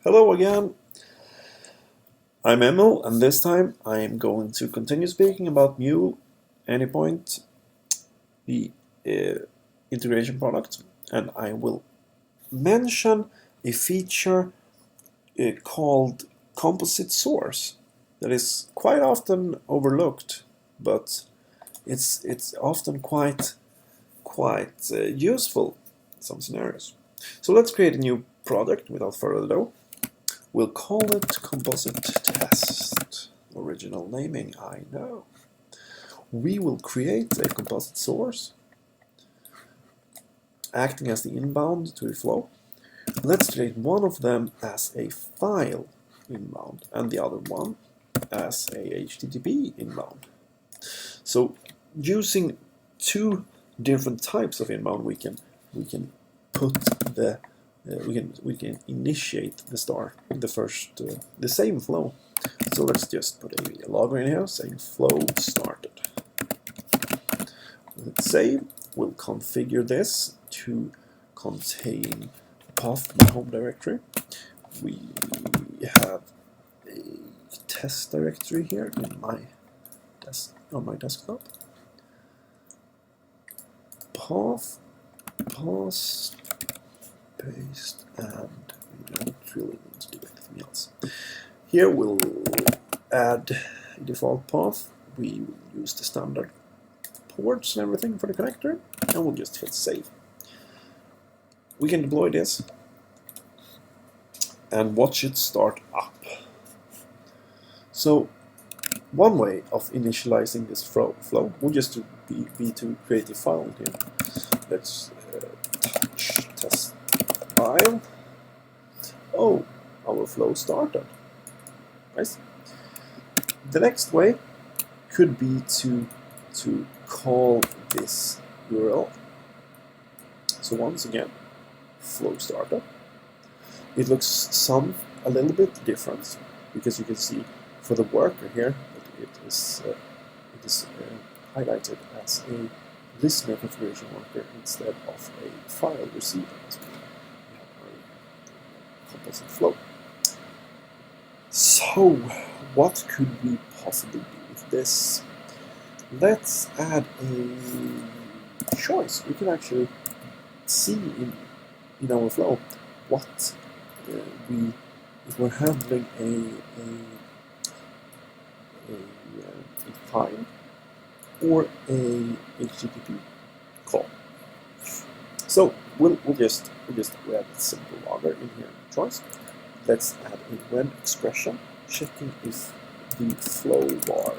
Hello again, I'm Emil, and this time I am going to continue speaking about Mule, Anypoint, the integration product, and I will mention a feature called Composite Source that is quite often overlooked, but it's often quite useful in some scenarios. So let's create a new product without further ado. We'll call it Composite Test. Original naming, I know. We will create a composite source acting as the inbound to the flow. Let's create one of them as a file inbound and the other one as a HTTP inbound. So using two different types of inbound, we can put the we can initiate the same flow. So let's just put a logger in here saying flow started. Let's save. We'll configure this to contain path my home directory. We have a test directory here in on my desktop. Path, paste, and we don't really need to do anything else. Here we'll add a default path. We will use the standard ports and everything for the connector, and we'll just hit save. We can deploy this and watch it start up. So one way of initializing this flow would just be to create a file here. Let's touch test file. Oh, our flow started. Nice. The next way could be to call this URL. So once again, flow started. It looks a little bit different because you can see for the worker here that it is highlighted as a listener configuration worker instead of a file receiver. So we have our composite flow. So what could we possibly do with this? Let's add a choice. We can actually see in our flow what if we're handling a file or a HTTP call. So we'll just add a simple logger in here choice. Let's add a when expression, checking if the flow var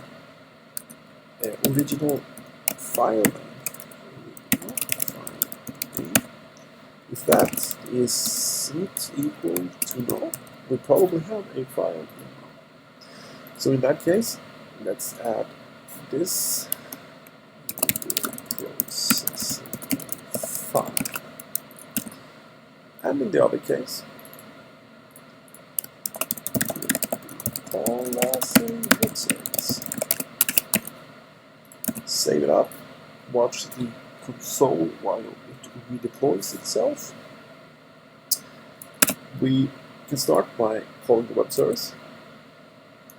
original file name, if that isn't equal to null, we probably have a file in. So in that case, let's add this processing file. And in the other case, all good service. Save it up, watch the console while it redeploys itself. We can start by calling the web service.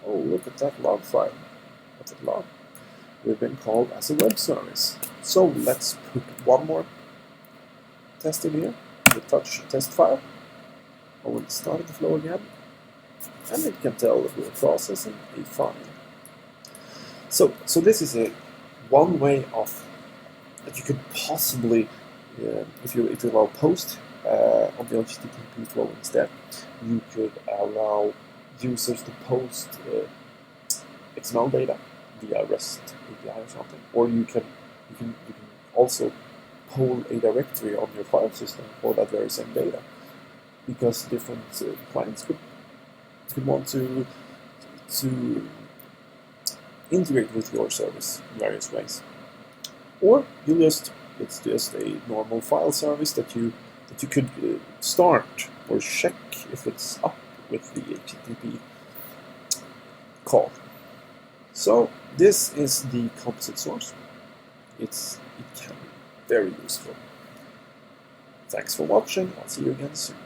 Oh, look at that log file. What's that log? We've been called as a web service. So let's put one more test in here, the touch test file. I will start the flow again, and it can tell that we're processing a file. So this is one way of that you could possibly, if you allow post on the HTTP flow instead, you could allow users to post XML data via REST API or something, or you can also pull a directory on your file system for that very same data, because different clients could want to integrate with your service in various ways. Or it's just a normal file service that you could start or check if it's up with the HTTP call. So this is the composite source. It can be very useful. Thanks for watching. I'll see you again soon.